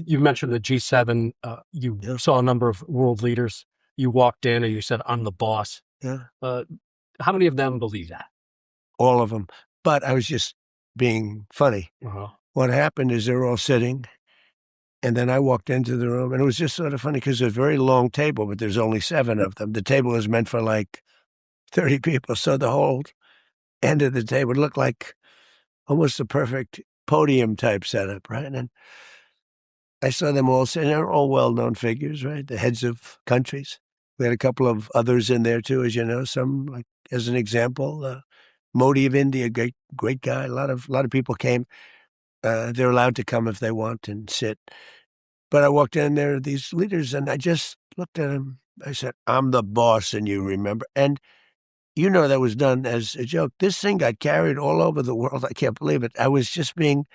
You mentioned the G7. You Yeah, saw a number of world leaders. You walked in and you said, "I'm the boss." yeah, Uh, how many of them believe that? all of them. But I was just being funny. Uh-huh. What happened is they were all sitting, and then I walked into the room, and it was just sort of funny because it's a very long table, but there's only 7 of them. The table is meant for like 30 people, so the whole end of the table looked like almost a perfect podium type setup, right? And I saw them all sitting. They're all well-known figures, right? The heads of countries. We had a couple of others in there too, as you know. Some, like as an example, Modi of India, great guy. A lot of people came. They're allowed to come if they want and sit. But I walked in there, these leaders, and I just looked at them. I said, "I'm the boss, and you remember." And that was done as a joke. This thing got carried all over the world. I can't believe it. I was just being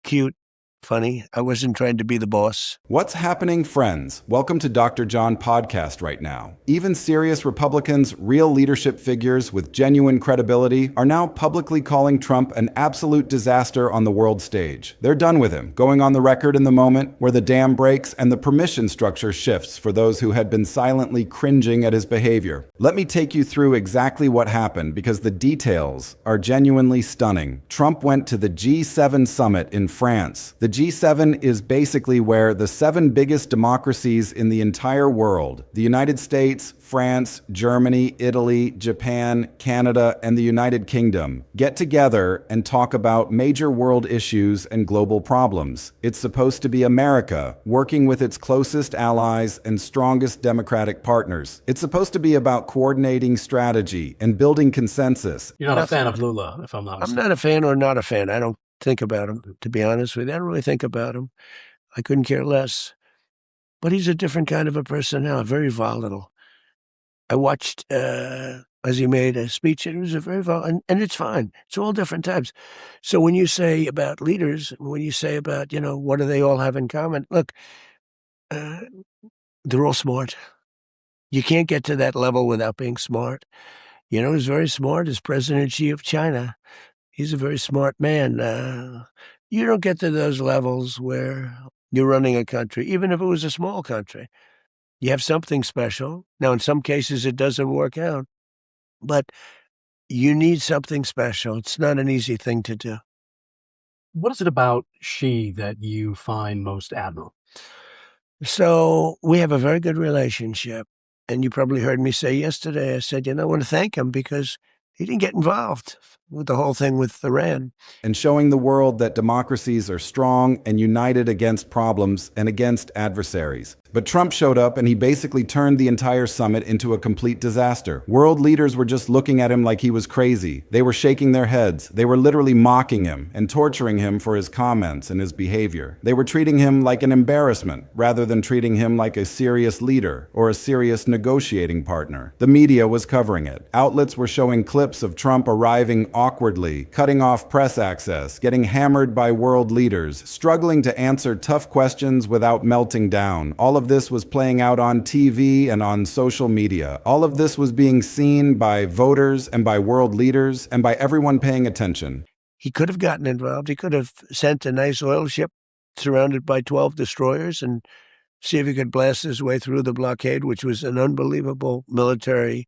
cute, funny. I wasn't trying to be the boss. What's happening, friends? Welcome to Dr. John podcast right now. Even serious Republicans, real leadership figures with genuine credibility, are now publicly calling Trump an absolute disaster on the world stage. They're done with him, going on the record in the moment where the dam breaks and the permission structure shifts for those who had been silently cringing at his behavior. Let me take you through exactly what happened because the details are genuinely stunning. Trump went to the G7 summit in France. The G7 is basically where the 7 biggest democracies in the entire world, the United States, France, Germany, Italy, Japan, Canada, and the United Kingdom, get together and talk about major world issues and global problems. It's supposed to be America, working with its closest allies and strongest democratic partners. It's supposed to be about coordinating strategy and building consensus. You're not a fan of Nothing. Lula, if I'm not I'm mistaken. not a fan or not a fan. I don't think about him, to be honest with you. I don't really think about him. I couldn't care less. But he's a different kind of a person now, very volatile. I watched as he made a speech, and it was a very volatile, and it's fine. It's all different types. So when you say about leaders, when you say about, what do they all have in common? Look, uh, they're all smart. You can't get to that level without being smart. Who's very smart is President Xi of China. He's a very smart man. You don't get to those levels where you're running a country, even if it was a small country. You have something special. Now, in some cases, it doesn't work out, but you need something special. It's not an easy thing to do. What is it about she that you find most admirable? So we have a very good relationship. And you probably heard me say yesterday, I said, I want to thank him because he didn't get involved with the whole thing with Iran. And showing the world that democracies are strong and united against problems and against adversaries. But Trump showed up and he basically turned the entire summit into a complete disaster. World leaders were just looking at him like he was crazy. They were shaking their heads. They were literally mocking him and torturing him for his comments and his behavior. They were treating him like an embarrassment rather than treating him like a serious leader or a serious negotiating partner. The media was covering it. Outlets were showing clips of Trump arriving awkwardly, cutting off press access, getting hammered by world leaders, struggling to answer tough questions without melting down. All of this was playing out on TV and on social media. All of this was being seen by voters and by world leaders and by everyone paying attention. He could have gotten involved. He could have sent a nice oil ship surrounded by 12 destroyers and see if he could blast his way through the blockade, which was an unbelievable military.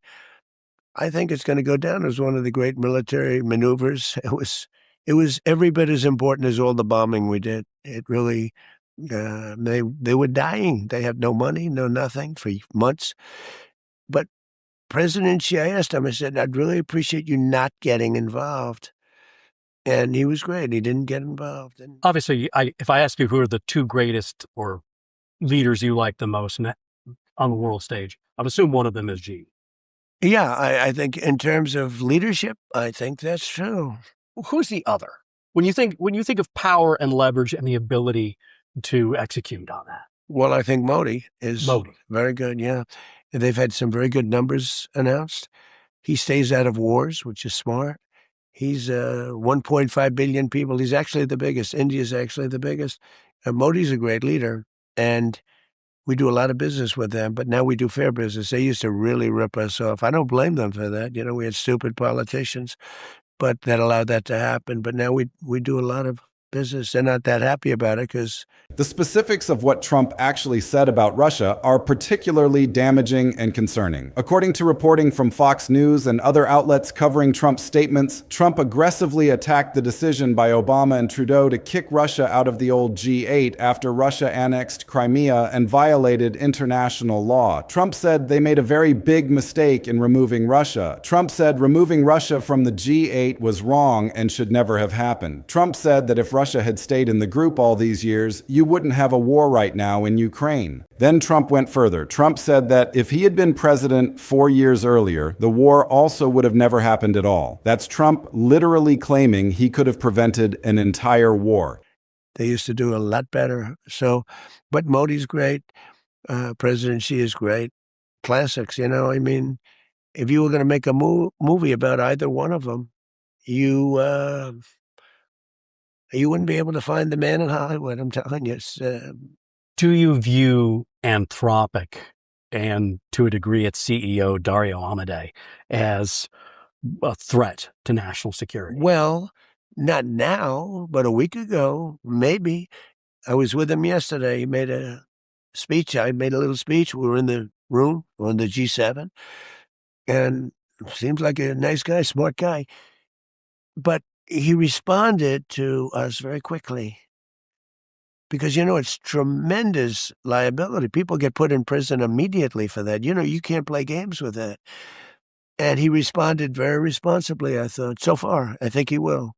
I think it's going to go down as one of the great military maneuvers. It was every bit as important as all the bombing we did. It really, they were dying. They had no money, no nothing for months. But President Xi, I asked him, I said, I'd really appreciate you not getting involved. And he was great. He didn't get involved. And Obviously, if I ask you who are the 2 greatest or leaders you like the most on the world stage, I'd assume one of them is G. yeah, I think in terms of leadership, I think that's true. Who's the other? When you think of power and leverage and the ability to execute on that, Well, I think Modi is Modi. very good. Yeah. They've had some very good numbers announced. He stays out of wars, which is smart. He's 1.5 billion people. He's actually the biggest. India's actually the biggest. Modi's a great leader, and we do a lot of business with them, but now we do fair business. They used to really rip us off. I don't blame them for that. We had stupid politicians, but that allowed that to happen. But now we do a lot of business. They're not that happy about it because The specifics of what Trump actually said about Russia are particularly damaging and concerning. According to reporting from Fox News and other outlets covering Trump's statements, Trump aggressively attacked the decision by Obama and Trudeau to kick Russia out of the old G8 after Russia annexed Crimea and violated international law. Trump said they made a very big mistake in removing Russia. Trump said removing Russia from the G8 was wrong and should never have happened. Trump said that if Russia had stayed in the group all these years, you wouldn't have a war right now in Ukraine. Then Trump went further. Trump said that if he had been president 4 years earlier, the war also would have never happened at all. That's Trump literally claiming he could have prevented an entire war. They used to do a lot better. So, but Modi's great. President Xi is great. Classics, you know. I mean, if you were going to make a movie about either one of them, you wouldn't be able to find the man in Hollywood. I'm telling you. Do you view Anthropic and, to a degree, its CEO, Dario Amodei, as a threat to national security? Well, not now, but a week ago, maybe. I was with him yesterday. He made a speech. I made a little speech. We were in the room on the G7. And seems like a nice guy, smart guy. But he responded to us very quickly. Because, you know, it's tremendous liability. People get put in prison immediately for that. You know, you can't play games with that. And he responded very responsibly, I thought. So far, I think he will.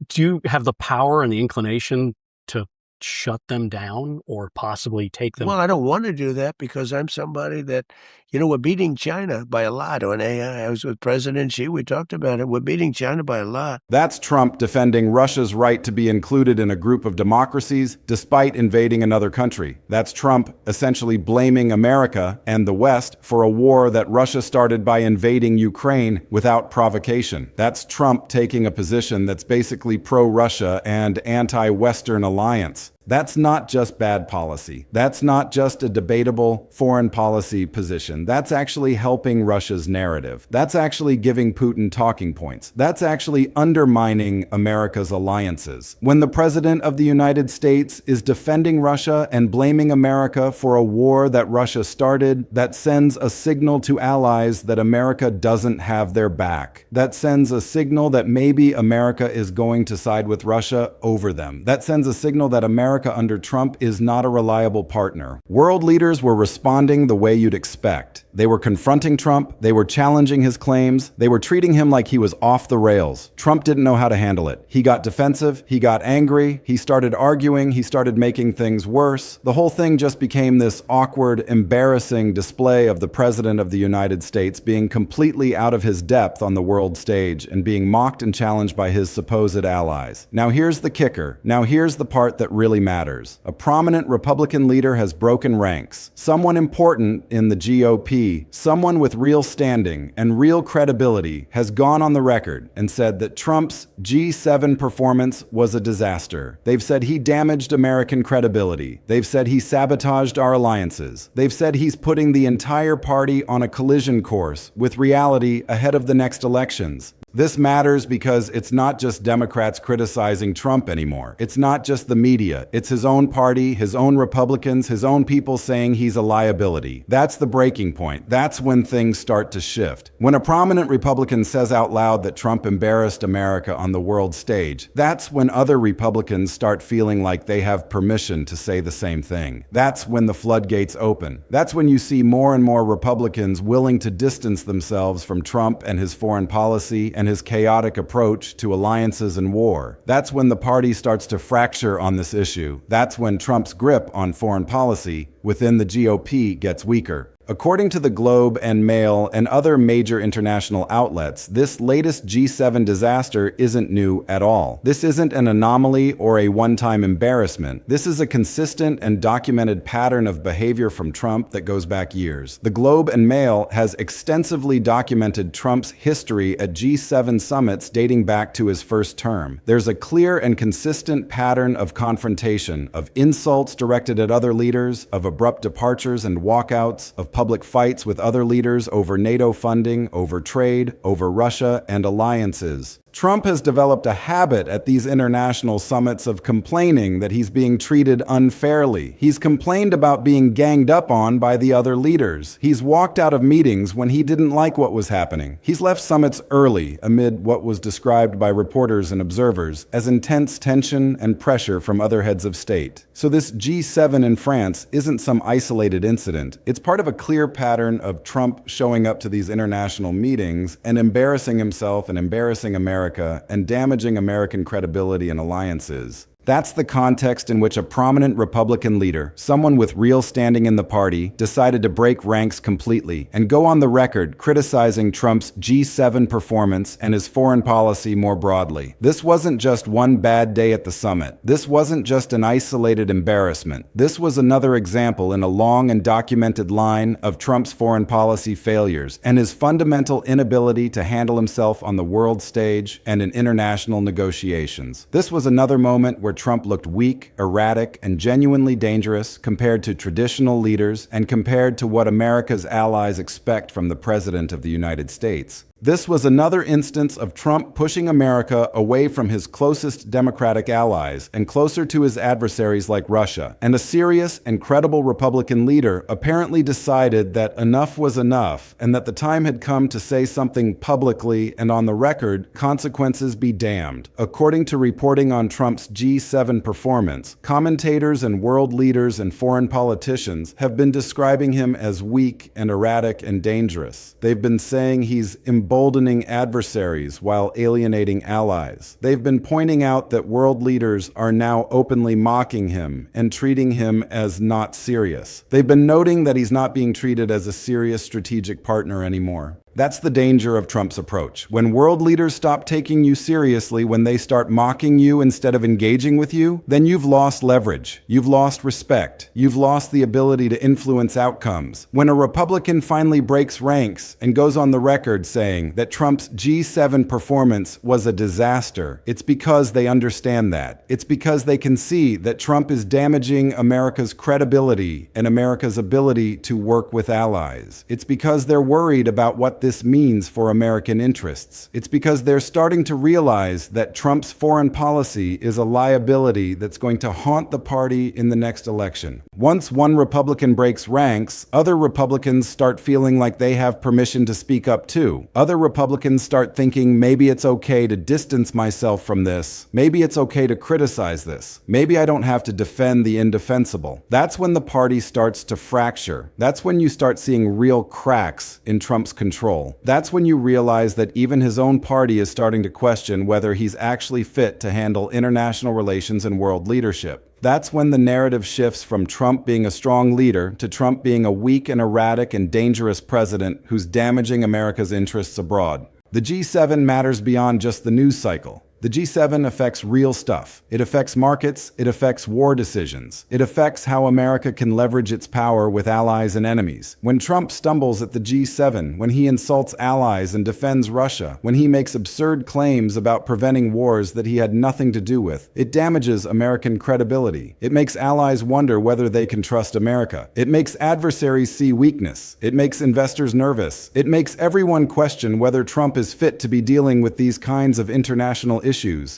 Do you have the power and the inclination to shut them down or possibly take them? Well, I don't want to do that because I'm somebody that, you know, we're beating China by a lot on AI. I was with President Xi. We talked about it. We're beating China by a lot. That's Trump defending Russia's right to be included in a group of democracies despite invading another country. That's Trump essentially blaming America and the West for a war that Russia started by invading Ukraine without provocation. That's Trump taking a position that's basically pro-Russia and anti-Western alliance. That's not just bad policy. That's not just a debatable foreign policy position. That's actually helping Russia's narrative. That's actually giving Putin talking points. That's actually undermining America's alliances. When the President of the United States is defending Russia and blaming America for a war that Russia started, that sends a signal to allies that America doesn't have their back. That sends a signal that maybe America is going to side with Russia over them. That sends a signal that America under Trump is not a reliable partner. World leaders were responding the way you'd expect. They were confronting Trump, they were challenging his claims, they were treating him like he was off the rails. Trump didn't know how to handle it. He got defensive, he got angry, he started arguing, he started making things worse. The whole thing just became this awkward, embarrassing display of the President of the United States being completely out of his depth on the world stage and being mocked and challenged by his supposed allies. Now here's the kicker. Now here's the part that really matters. A prominent Republican leader has broken ranks. Someone important in the GOP, someone with real standing and real credibility, has gone on the record and said that Trump's G7 performance was a disaster. They've said he damaged American credibility. They've said he sabotaged our alliances. They've said he's putting the entire party on a collision course with reality ahead of the next elections. This matters because it's not just Democrats criticizing Trump anymore. It's not just the media. It's his own party, his own Republicans, his own people saying he's a liability. That's the breaking point. That's when things start to shift. When a prominent Republican says out loud that Trump embarrassed America on the world stage, that's when other Republicans start feeling like they have permission to say the same thing. That's when the floodgates open. That's when you see more and more Republicans willing to distance themselves from Trump and his foreign policy and his chaotic approach to alliances and war. That's when the party starts to fracture on this issue. That's when Trump's grip on foreign policy within the GOP gets weaker. According to the Globe and Mail and other major international outlets, this latest G7 disaster isn't new at all. This isn't an anomaly or a one-time embarrassment. This is a consistent and documented pattern of behavior from Trump that goes back years. The Globe and Mail has extensively documented Trump's history at G7 summits dating back to his first term. There's a clear and consistent pattern of confrontation, of insults directed at other leaders, of abrupt departures and walkouts, of public fights with other leaders over NATO funding, over trade, over Russia and alliances. Trump has developed a habit at these international summits of complaining that he's being treated unfairly. He's complained about being ganged up on by the other leaders. He's walked out of meetings when he didn't like what was happening. He's left summits early amid what was described by reporters and observers as intense tension and pressure from other heads of state. So this G7 in France isn't some isolated incident. It's part of a clear pattern of Trump showing up to these international meetings and embarrassing himself and embarrassing America and damaging American credibility and alliances. That's the context in which a prominent Republican leader, someone with real standing in the party, decided to break ranks completely and go on the record criticizing Trump's G7 performance and his foreign policy more broadly. This wasn't just one bad day at the summit. This wasn't just an isolated embarrassment. This was another example in a long and documented line of Trump's foreign policy failures and his fundamental inability to handle himself on the world stage and in international negotiations. This was another moment where Trump looked weak, erratic, and genuinely dangerous compared to traditional leaders and compared to what America's allies expect from the President of the United States. This was another instance of Trump pushing America away from his closest Democratic allies and closer to his adversaries like Russia. And a serious and credible Republican leader apparently decided that enough was enough and that the time had come to say something publicly and on the record, consequences be damned. According to reporting on Trump's G7 performance, commentators and world leaders and foreign politicians have been describing him as weak and erratic and dangerous. They've been saying he's emboldening adversaries while alienating allies. They've been pointing out that world leaders are now openly mocking him and treating him as not serious. They've been noting that he's not being treated as a serious strategic partner anymore. That's the danger of Trump's approach. When world leaders stop taking you seriously, when they start mocking you instead of engaging with you, then you've lost leverage. You've lost respect. You've lost the ability to influence outcomes. When a Republican finally breaks ranks and goes on the record saying that Trump's G7 performance was a disaster, it's because they understand that. It's because they can see that Trump is damaging America's credibility and America's ability to work with allies. It's because they're worried about what this means for American interests. It's because they're starting to realize that Trump's foreign policy is a liability that's going to haunt the party in the next election. Once one Republican breaks ranks, other Republicans start feeling like they have permission to speak up too. Other Republicans start thinking maybe it's okay to distance myself from this. Maybe it's okay to criticize this. Maybe I don't have to defend the indefensible. That's when the party starts to fracture. That's when you start seeing real cracks in Trump's control. That's when you realize that even his own party is starting to question whether he's actually fit to handle international relations and world leadership. That's when the narrative shifts from Trump being a strong leader to Trump being a weak and erratic and dangerous president who's damaging America's interests abroad. The G7 matters beyond just the news cycle. The G7 affects real stuff. It affects markets. It affects war decisions. It affects how America can leverage its power with allies and enemies. When Trump stumbles at the G7, when he insults allies and defends Russia, when he makes absurd claims about preventing wars that he had nothing to do with, it damages American credibility. It makes allies wonder whether they can trust America. It makes adversaries see weakness. It makes investors nervous. It makes everyone question whether Trump is fit to be dealing with these kinds of international issues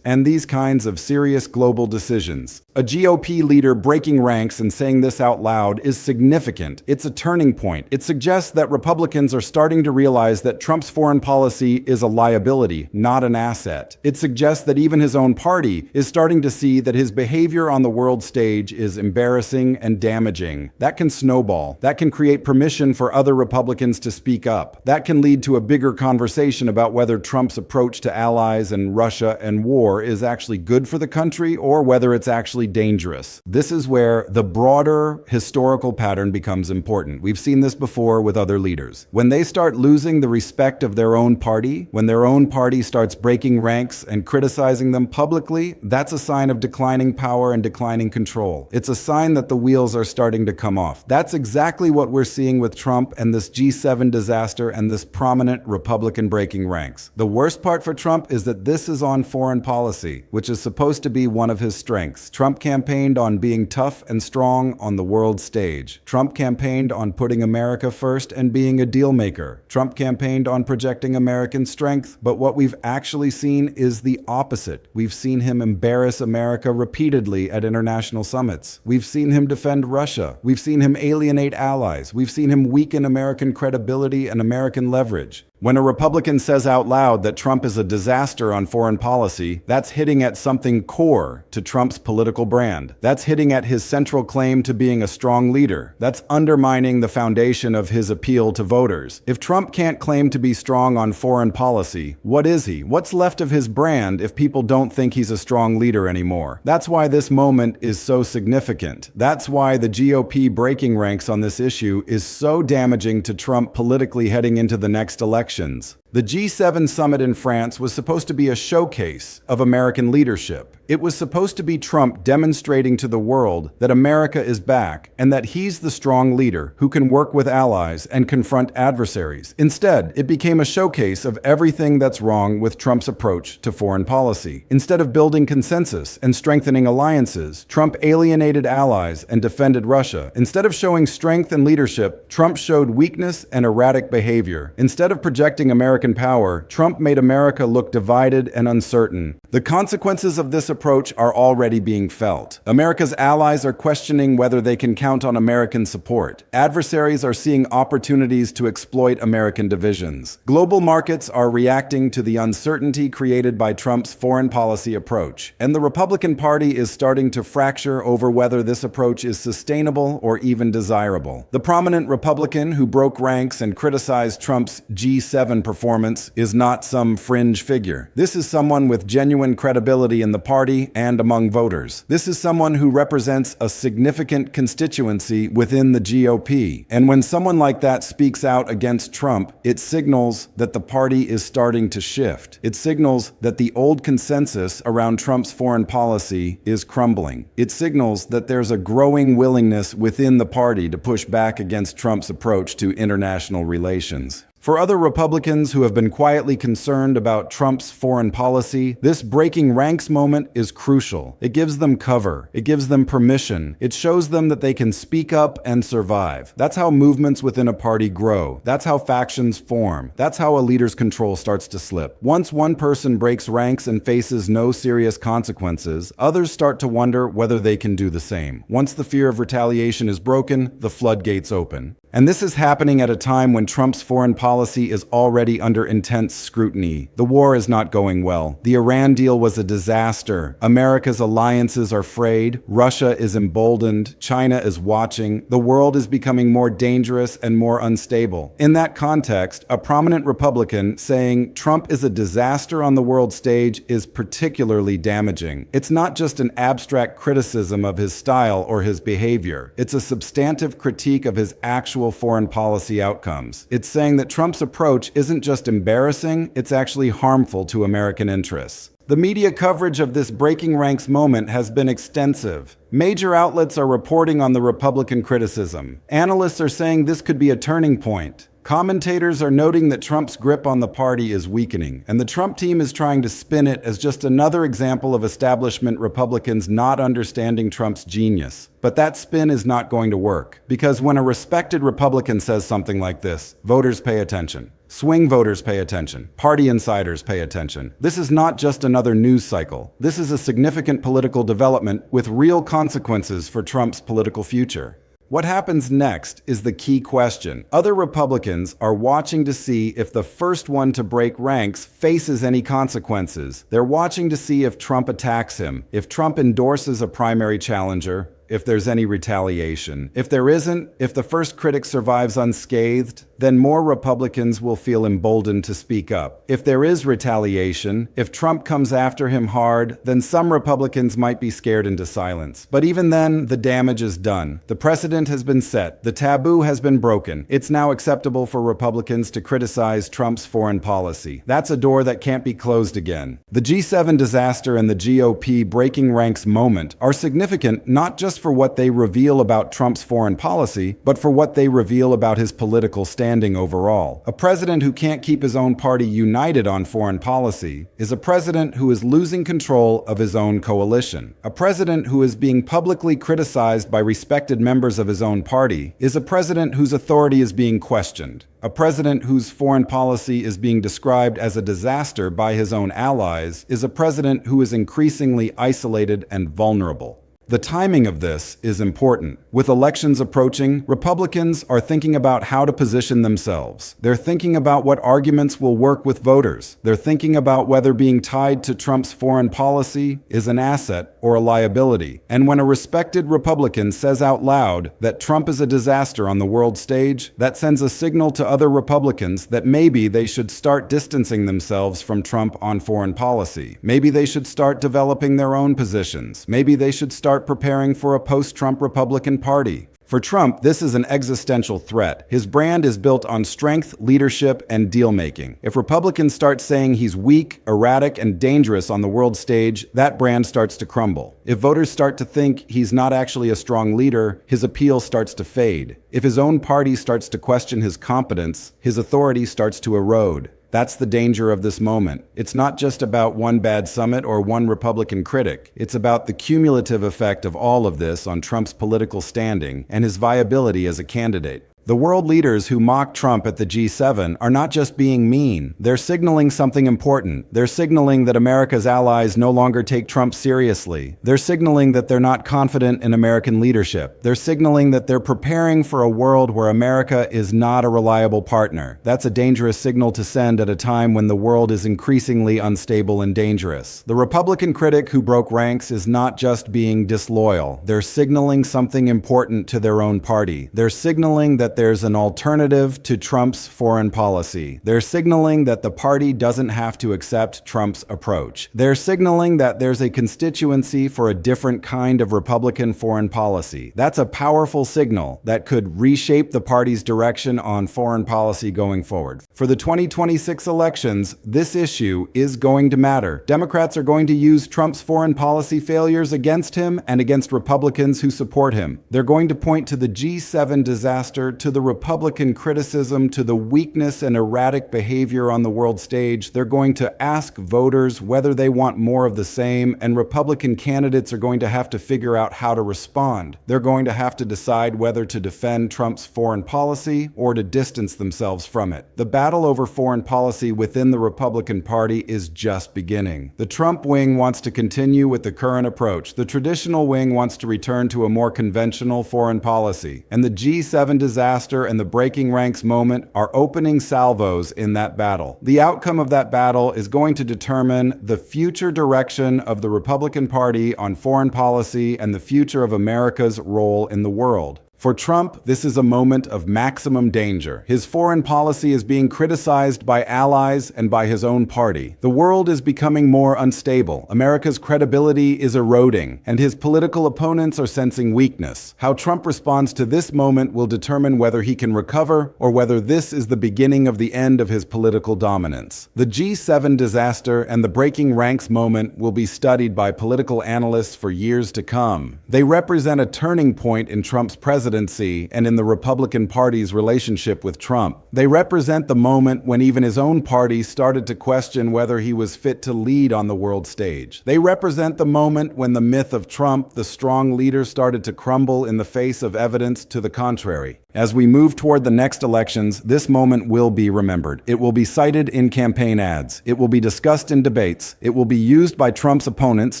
and these kinds of serious global decisions. A GOP leader breaking ranks and saying this out loud is significant. It's a turning point. It suggests that Republicans are starting to realize that Trump's foreign policy is a liability, not an asset. It suggests that even his own party is starting to see that his behavior on the world stage is embarrassing and damaging. That can snowball. That can create permission for other Republicans to speak up. That can lead to a bigger conversation about whether Trump's approach to allies and Russia and war is actually good for the country or whether it's actually dangerous. This is where the broader historical pattern becomes important. We've seen this before with other leaders. When they start losing the respect of their own party, when their own party starts breaking ranks and criticizing them publicly, that's a sign of declining power and declining control. It's a sign that the wheels are starting to come off. That's exactly what we're seeing with Trump and this G7 disaster and this prominent Republican breaking ranks. The worst part for Trump is that this is on foreign policy, which is supposed to be one of his strengths. Trump campaigned on being tough and strong on the world stage. Trump campaigned on putting America first and being a deal maker. Trump campaigned on projecting American strength, but what we've actually seen is the opposite. We've seen him embarrass America repeatedly at international summits. We've seen him defend Russia. We've seen him alienate allies. We've seen him weaken American credibility and American leverage. When a Republican says out loud that Trump is a disaster on foreign policy, that's hitting at something core to Trump's political brand. That's hitting at his central claim to being a strong leader. That's undermining the foundation of his appeal to voters. If Trump can't claim to be strong on foreign policy, what is he? What's left of his brand if people don't think he's a strong leader anymore? That's why this moment is so significant. That's why the GOP breaking ranks on this issue is so damaging to Trump politically heading into the next election. The G7 summit in France was supposed to be a showcase of American leadership. It was supposed to be Trump demonstrating to the world that America is back and that he's the strong leader who can work with allies and confront adversaries. Instead, it became a showcase of everything that's wrong with Trump's approach to foreign policy. Instead of building consensus and strengthening alliances, Trump alienated allies and defended Russia. Instead of showing strength and leadership, Trump showed weakness and erratic behavior. Instead of projecting American power, Trump made America look divided and uncertain. The consequences of this approach are already being felt. America's allies are questioning whether they can count on American support. Adversaries are seeing opportunities to exploit American divisions. Global markets are reacting to the uncertainty created by Trump's foreign policy approach, and the Republican Party is starting to fracture over whether this approach is sustainable or even desirable. The prominent Republican who broke ranks and criticized Trump's G7 performance is not some fringe figure. This is someone with genuine credibility in the party and among voters. This is someone who represents a significant constituency within the GOP. And when someone like that speaks out against Trump, it signals that the party is starting to shift. It signals that the old consensus around Trump's foreign policy is crumbling. It signals that there's a growing willingness within the party to push back against Trump's approach to international relations. For other Republicans who have been quietly concerned about Trump's foreign policy, this breaking ranks moment is crucial. It gives them cover. It gives them permission. It shows them that they can speak up and survive. That's how movements within a party grow. That's how factions form. That's how a leader's control starts to slip. Once one person breaks ranks and faces no serious consequences, others start to wonder whether they can do the same. Once the fear of retaliation is broken, the floodgates open. And this is happening at a time when Trump's foreign policy is already under intense scrutiny. The war is not going well. The Iran deal was a disaster. America's alliances are frayed. Russia is emboldened. China is watching. The world is becoming more dangerous and more unstable. In that context, a prominent Republican saying Trump is a disaster on the world stage is particularly damaging. It's not just an abstract criticism of his style or his behavior. It's a substantive critique of his actual foreign policy outcomes. It's saying that Trump's approach isn't just embarrassing, it's actually harmful to American interests. The media coverage of this breaking ranks moment has been extensive. Major outlets are reporting on the Republican criticism. Analysts are saying this could be a turning point. Commentators are noting that Trump's grip on the party is weakening, and the Trump team is trying to spin it as just another example of establishment Republicans not understanding Trump's genius. But that spin is not going to work, because when a respected Republican says something like this, voters pay attention. Swing voters pay attention. Party insiders pay attention. This is not just another news cycle. This is a significant political development with real consequences for Trump's political future. What happens next is the key question. Other Republicans are watching to see if the first one to break ranks faces any consequences. They're watching to see if Trump attacks him, if Trump endorses a primary challenger, if there's any retaliation. If there isn't, if the first critic survives unscathed, then more Republicans will feel emboldened to speak up. If there is retaliation, if Trump comes after him hard, then some Republicans might be scared into silence. But even then, the damage is done. The precedent has been set. The taboo has been broken. It's now acceptable for Republicans to criticize Trump's foreign policy. That's a door that can't be closed again. The G7 disaster and the GOP breaking ranks moment are significant not just for what they reveal about Trump's foreign policy, but for what they reveal about his political standing overall. A president who can't keep his own party united on foreign policy is a president who is losing control of his own coalition. A president who is being publicly criticized by respected members of his own party is a president whose authority is being questioned. A president whose foreign policy is being described as a disaster by his own allies is a president who is increasingly isolated and vulnerable. The timing of this is important. With elections approaching, Republicans are thinking about how to position themselves. They're thinking about what arguments will work with voters. They're thinking about whether being tied to Trump's foreign policy is an asset or a liability. And when a respected Republican says out loud that Trump is a disaster on the world stage, that sends a signal to other Republicans that maybe they should start distancing themselves from Trump on foreign policy. Maybe they should start developing their own positions. Maybe they should start preparing for a post-Trump Republican Party. For Trump, this is an existential threat. His brand is built on strength, leadership, and deal-making. If Republicans start saying he's weak, erratic, and dangerous on the world stage, that brand starts to crumble. If voters start to think he's not actually a strong leader, his appeal starts to fade. If his own party starts to question his competence, his authority starts to erode. That's the danger of this moment. It's not just about one bad summit or one Republican critic. It's about the cumulative effect of all of this on Trump's political standing and his viability as a candidate. The world leaders who mock Trump at the G7 are not just being mean. They're signaling something important. They're signaling that America's allies no longer take Trump seriously. They're signaling that they're not confident in American leadership. They're signaling that they're preparing for a world where America is not a reliable partner. That's a dangerous signal to send at a time when the world is increasingly unstable and dangerous. The Republican critic who broke ranks is not just being disloyal. They're signaling something important to their own party. They're signaling that there's an alternative to Trump's foreign policy. They're signaling that the party doesn't have to accept Trump's approach. They're signaling that there's a constituency for a different kind of Republican foreign policy. That's a powerful signal that could reshape the party's direction on foreign policy going forward. For the 2026 elections, this issue is going to matter. Democrats are going to use Trump's foreign policy failures against him and against Republicans who support him. They're going to point to the G7 disaster, to the Republican criticism, to the weakness and erratic behavior on the world stage. They're going to ask voters whether they want more of the same, and Republican candidates are going to have to figure out how to respond. They're going to have to decide whether to defend Trump's foreign policy or to distance themselves from it. The battle over foreign policy within the Republican Party is just beginning. The Trump wing wants to continue with the current approach. The traditional wing wants to return to a more conventional foreign policy. And the G7 disaster and the breaking ranks moment are opening salvos in that battle. The outcome of that battle is going to determine the future direction of the Republican Party on foreign policy and the future of America's role in the world. For Trump, this is a moment of maximum danger. His foreign policy is being criticized by allies and by his own party. The world is becoming more unstable. America's credibility is eroding, and his political opponents are sensing weakness. How Trump responds to this moment will determine whether he can recover or whether this is the beginning of the end of his political dominance. The G7 disaster and the breaking ranks moment will be studied by political analysts for years to come. They represent a turning point in Trump's presidency and in the Republican Party's relationship with Trump. They represent the moment when even his own party started to question whether he was fit to lead on the world stage. They represent the moment when the myth of Trump, the strong leader, started to crumble in the face of evidence to the contrary. As we move toward the next elections, this moment will be remembered. It will be cited in campaign ads. It will be discussed in debates. It will be used by Trump's opponents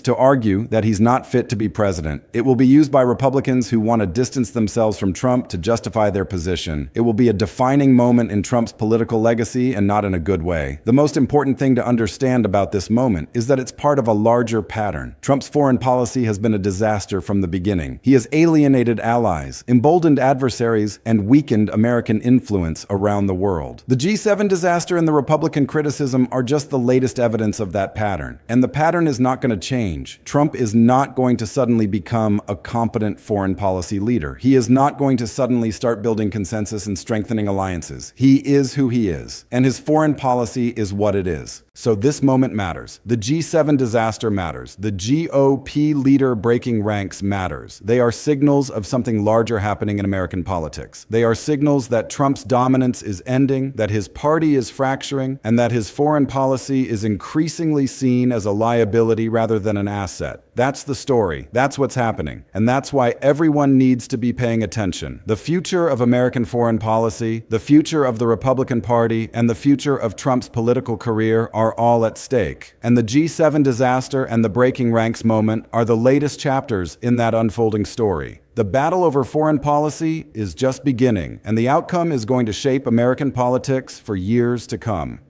to argue that he's not fit to be president. It will be used by Republicans who want to distance themselves from Trump to justify their position. It will be a defining moment in Trump's political legacy, and not in a good way. The most important thing to understand about this moment is that it's part of a larger pattern. Trump's foreign policy has been a disaster from the beginning. He has alienated allies, emboldened adversaries, and weakened American influence around the world. The G7 disaster and the Republican criticism are just the latest evidence of that pattern. And the pattern is not going to change. Trump is not going to suddenly become a competent foreign policy leader. He is not going to suddenly start building consensus and strengthening alliances. He is who he is, and his foreign policy is what it is. So this moment matters. The G7 disaster matters. The GOP leader breaking ranks matters. They are signals of something larger happening in American politics. They are signals that Trump's dominance is ending, that his party is fracturing, and that his foreign policy is increasingly seen as a liability rather than an asset. That's the story. That's what's happening. And that's why everyone needs to be paying attention. The future of American foreign policy, the future of the Republican Party, and the future of Trump's political career are all at stake. And the G7 disaster and the breaking ranks moment are the latest chapters in that unfolding story. The battle over foreign policy is just beginning, and the outcome is going to shape American politics for years to come.